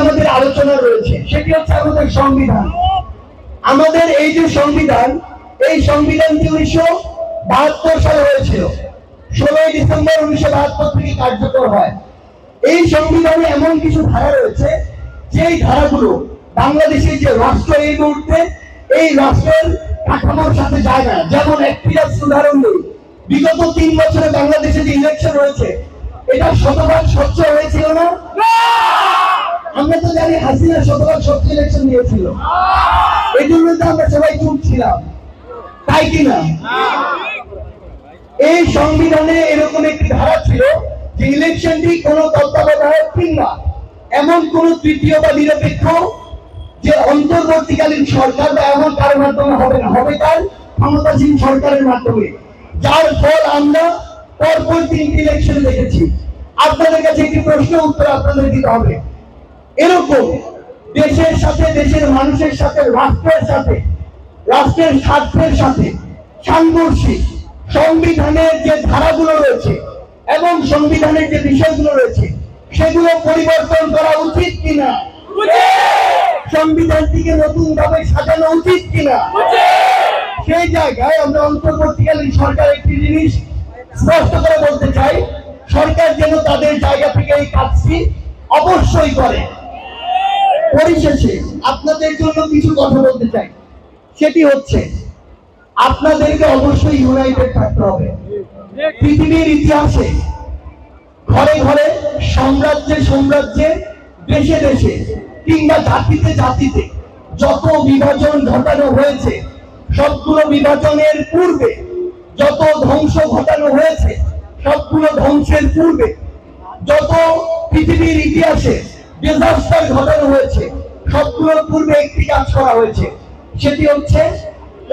আমাদের আলোচনা রয়েছে, সেটি হচ্ছে আমাদের সংবিধান। আমাদের এই যে সংবিধান, এই সংবিধানটি 1972 সালে হয়েছিল। 16 ডিসেম্বর 1972 থেকে কার্যকর হয়। এই সংবিধানে এমন কিছু ধারা রয়েছে, যেই ধারাগুলো বাংলাদেশের যে রাষ্ট্র এই মুহূর্তে, এই রাষ্ট্রের কাঠামোর সাথে যায় না। যেমন একটি উদাহরণ দিই, বিগত 3 বছরে বাংলাদেশে যে ইলেকশন হয়েছে, এটা শতভাগ স্বচ্ছ হয়েছিল না? আমরা তো জানি হাসিনা শতভাগ স্বচ্ছ ইলেকশন নিয়েছিল, এই জন্য তো আমরা সবাই চুপ ছিলাম, তাই কিনা? এই সংবিধানে এরকম একটি ধারা ছিল যে ইলেকশনটি কোন তত্ত্বাবধায়ক কিংবা এমন কোন তৃতীয় বা নিরপেক্ষ যে অন্তর্বর্তীকালীন সরকার বা এমন কারোর মাধ্যমে হবে না, হবে তার ক্ষমতাসীন সরকারের মাধ্যমে। যার ফল আমরা পরপর 3টি ইলেকশন দেখেছি। আপনাদের কাছে একটি প্রশ্ন উত্তর আপনাদের দিতে হবে। এরকম দেশের সাথে, দেশের মানুষের সাথে, রাষ্ট্রের সাথে, রাষ্ট্রের স্বার্থের সাথে সাংঘর্ষিক সংবিধানের যে ধারাগুলো রয়েছে এবং সংবিধানের যে বিষয়গুলো রয়েছে, সেগুলো পরিবর্তন করা উচিত কিনা? সংবিধানটিকে নতুন ভাবে সাজানো উচিত কিনা? সেই জায়গায় আমরা অন্তর্বর্তীকালীন সরকার একটি জিনিস স্পষ্ট করে বলতে চাই, সরকার যেন তাদের জায়গা থেকে এই কাজটি অবশ্যই করে। পরিশেষে আপনাদের জন্য কিছু কথা বলতে চাই, সেটি হচ্ছে আপনাদেরকে অবশ্যই ইউনাইটেড থাকতে হবে। পৃথিবীর ইতিহাসে ঘরে ঘরে, সাম্রাজ্যে সাম্রাজ্যে, দেশে দেশে কিংবা জাতিতে জাতিতে যত বিভাজন ঘটানো হয়েছে, সবগুলো বিভাজনের পূর্বে যত ধ্বংস ঘটানো হয়েছে, সবগুলো ধ্বংসের পূর্বে যত পৃথিবীর ইতিহাসে ডিজাস্টার ঘটানো হয়েছে, সবগুলোর পূর্বে একটি কাজ করা হয়েছে, সেটি হচ্ছে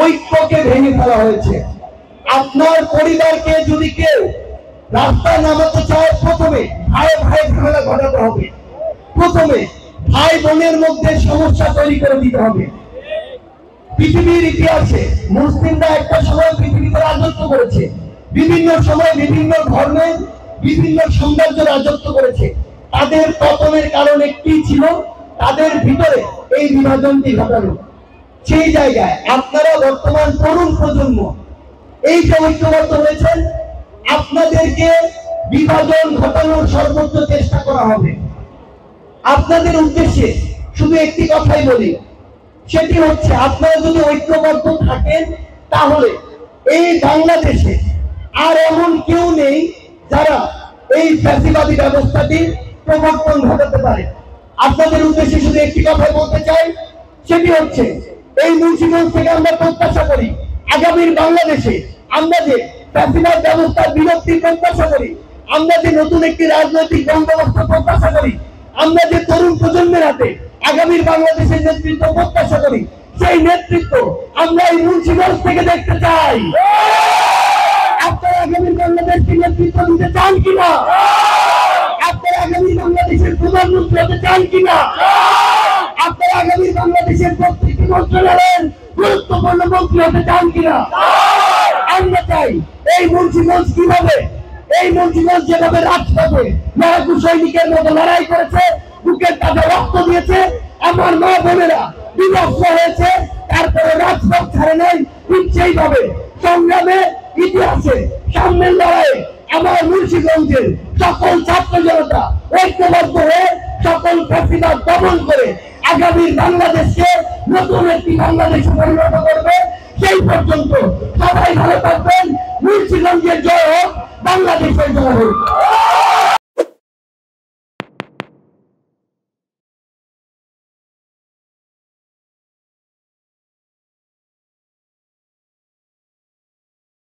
ঐক্যকে ভেঙে ফেলা হয়েছে। আপনার পরিবারকে যদি কেউ রাস্তায় নামাতে চায়, প্রথমে ভাই ভাই ঝামেলা ঘটাতে হবে, প্রথমে ভাই বোনের মধ্যে সমস্যা তৈরি করে দিতে হবে। পৃথিবীর ইতিহাসে মুসলিমরা একটা সময় পৃথিবীতে রাজত্ব করেছে, বিভিন্ন সময় বিভিন্ন ধর্মের বিভিন্ন সাম্রাজ্য রাজত্ব করেছে। তাদের পতনের কারণ একটি ছিল, তাদের ভিতরে এই বিভাজনটি ঘটানো। সেই জায়গায় আপনারা বর্তমান তরুণ প্রজন্ম এই যে ঐক্যবদ্ধ হয়েছেন, আপনাদেরকে বিভাজন ঘটানোর সর্বোচ্চ চেষ্টা করা হবে। আপনাদের উদ্দেশ্যে শুধু একটি কথাই বলি, সেটি হচ্ছে আপনারা যদি ঐক্যবদ্ধ থাকেন, তাহলে এই বাংলাদেশে আর এমন কেউ নেই যারা এই ফ্যাসিবাদী ব্যবস্থাটির প্রবর্তন ঘটাতে পারে। আপনাদের উদ্দেশ্যে শুধু একটি কথাই বলতে চাই, সেটি হচ্ছে এই মুন্সিগঞ্জ থেকে আমরা প্রত্যাশা করি আগামীর বাংলাদেশে আমরা যে ফ্যাসিবাদ ব্যবস্থার বিলুপ্তি প্রত্যাশা করি, আমরা যে নতুন একটি রাজনৈতিক বন্দোবস্ত প্রত্যাশা করি, আমরা যে তরুণ প্রজন্মের হাতে আগামীর বাংলাদেশের নেতৃত্ব প্রত্যাশা করি, সেই নেতৃত্ব আমরা এই মুন্সিগঞ্জ থেকে দেখতে চাই। আপনারা আগামীর বাংলাদেশকে নেতৃত্ব দিতে চান কিনা? আপনারা আগামী বাংলাদেশের প্রধানমন্ত্রী হতে চান কিনা? আপনারা আগামী বাংলাদেশের প্রত্যেকটি মন্ত্রণালয়ের গুরুত্বপূর্ণ মন্ত্রী হতে চান কিনা? আমরা চাই এই মুন্সিগঞ্জ কিভাবে, এই মুন্সিগঞ্জ যেভাবে রাজপথে লড়াকু সৈনিকের মতো লড়াই করেছে, বুকের তাজা রক্ত দিয়েছে, আমার মা বোনেরা বিভক্ত হয়েছে, তারপরে রাজপথ ছাড়ে নাই, ঠিক সেইভাবে সংগ্রামে ইতিহাসে সামনের লড়াইয়ে আমার মুন্সিগঞ্জের সকল ছাত্র জনতা ঐক্যবদ্ধ হয়ে সকল ফ্যাসিবাদ দমন করে আগামীর বাংলাদেশকে নতুন একটি বাংলাদেশে পরিণত করবে। সেই পর্যন্ত সবাই ভালো থাকবেন। মুন্সিগঞ্জের জয় হোক, বাংলাদেশের জয় হোক।